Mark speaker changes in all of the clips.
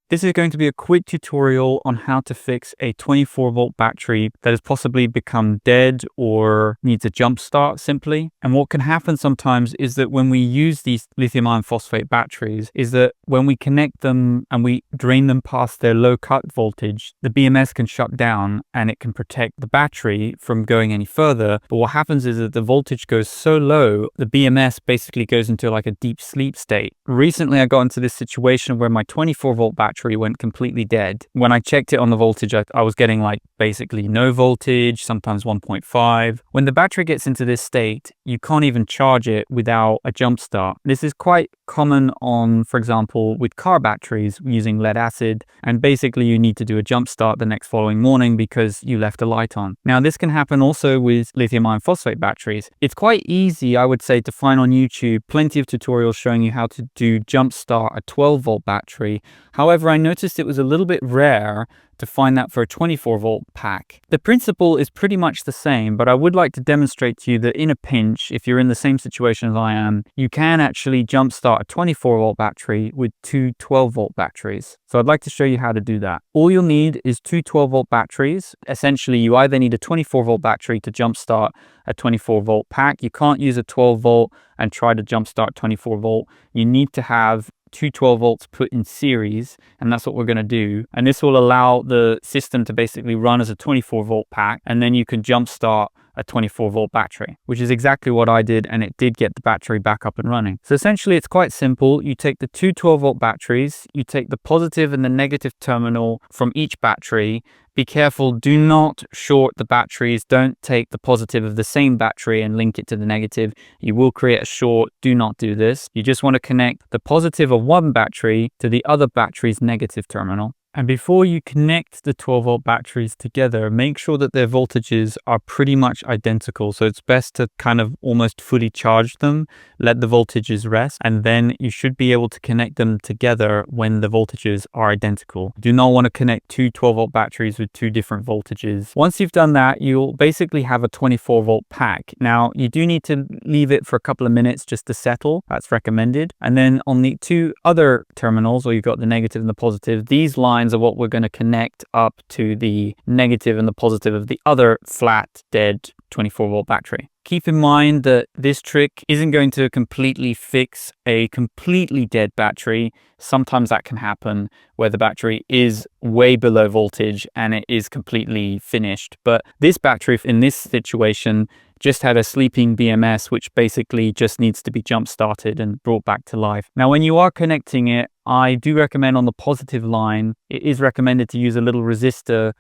Speaker 1: This is going to be a quick tutorial on how to fix a 24-volt battery that has possibly become dead or needs a jump start simply. And what can happen sometimes is that when we use these lithium iron phosphate batteries is that when we connect them and we drain them past their low cut voltage, the BMS can shut down and it can protect the battery from going any further. But what happens is that the voltage goes so low, the BMS basically goes into like a deep sleep state. Recently, I got into this situation where my 24-volt battery went completely dead. When I checked it on the voltage, I was getting like basically no voltage, sometimes 1.5. When the battery gets into this state, you can't even charge it without a jump start. This is quite common on, for example, with car batteries using lead acid, and basically you need to do a jump start the next following morning because you left a light on. Now this can happen also with lithium iron phosphate batteries. It's quite easy, I would say, to find on YouTube plenty of tutorials showing you how to do jump start a 12-volt battery. However, I noticed it was a little bit rare to find that for a 24-volt pack. The principle is pretty much the same, but I would like to demonstrate to you that in a pinch, if you're in the same situation as I am, you can actually jumpstart a 24-volt battery with two 12-volt batteries. So I'd like to show you how to do that. All you'll need is two 12-volt batteries. Essentially, you either need a 24-volt battery to jumpstart a 24-volt pack. You can't use a 12-volt and try to jumpstart 24-volt. You need to have two 12 volts put in series, and that's what we're going to do. And this will allow the system to basically run as a 24-volt pack, and then you can jumpstart a 24-volt battery, which is exactly what I did, and it did get the battery back up and running. So essentially it's quite simple. You take the two 12-volt batteries, you take the positive and the negative terminal from each battery. Be careful, do not short the batteries. Don't take the positive of the same battery and link it to the negative. You will create a short. Do not do this. You just want to connect the positive of one battery to the other battery's negative terminal. And before you connect the 12-volt batteries together, make sure that their voltages are pretty much identical. So it's best to kind of almost fully charge them, let the voltages rest, and then you should be able to connect them together when the voltages are identical. Do not want to connect two 12-volt batteries with two different voltages. Once you've done that, you'll basically have a 24-volt pack. Now, you do need to leave it for a couple of minutes just to settle. That's recommended. And then on the two other terminals, where you've got the negative and the positive, these lines are what we're going to connect up to the negative and the positive of the other flat, dead 24-volt battery. Keep in mind that this trick isn't going to completely fix a completely dead battery. Sometimes that can happen where the battery is way below voltage and it is completely finished. But this battery in this situation just had a sleeping BMS, which basically just needs to be jump started and brought back to life. Now, when you are connecting it, I do recommend on the positive line, it is recommended to use a little resistor.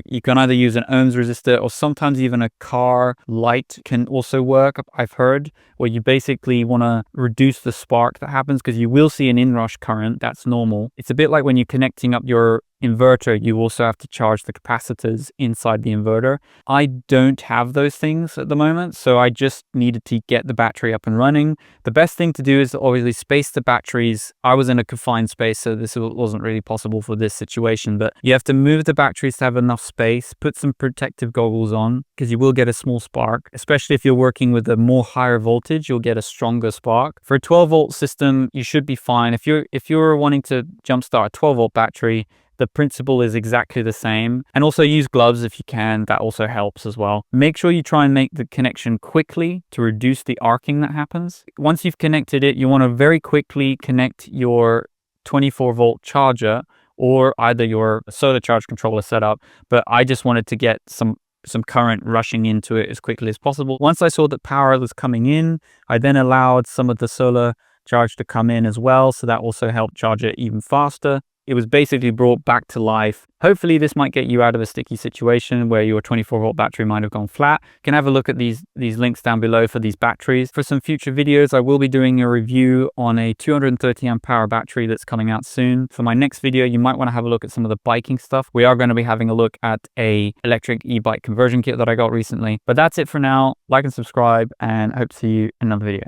Speaker 1: You can either use an ohms resistor or sometimes even a car light can also work, I've heard, where you basically want to reduce the spark that happens because you will see an inrush current. That's normal. It's a bit like when you're connecting up your inverter, you also have to charge the capacitors inside the inverter. I don't have those things at the moment, so I just needed to get the battery up and running. The best thing to do is to obviously space the batteries. I was in a confined space, so this wasn't really possible for this situation, but you have to move the batteries to have enough space. Put some protective goggles on because you will get a small spark, especially if you're working with a more higher voltage, you'll get a stronger spark. For a 12-volt system, you should be fine. If you're wanting to jumpstart a 12-volt battery, the principle is exactly the same. And also use gloves if you can. That also helps as well. Make sure you try and make the connection quickly to reduce the arcing that happens. Once you've connected it, you want to very quickly connect your 24-volt charger or either your solar charge controller setup. But I just wanted to get some current rushing into it as quickly as possible. Once I saw that power was coming in, I then allowed some of the solar charge to come in as well. So that also helped charge it even faster. It was basically brought back to life. Hopefully this might get you out of a sticky situation where your 24-volt battery might have gone flat. You can have a look at these links down below for these batteries. For some future videos, I will be doing a review on a 230 amp hour battery that's coming out soon. For my next video, you might want to have a look at some of the biking stuff. We are going to be having a look at a electric e-bike conversion kit that I got recently. But that's it for now. Like and subscribe, and I hope to see you in another video.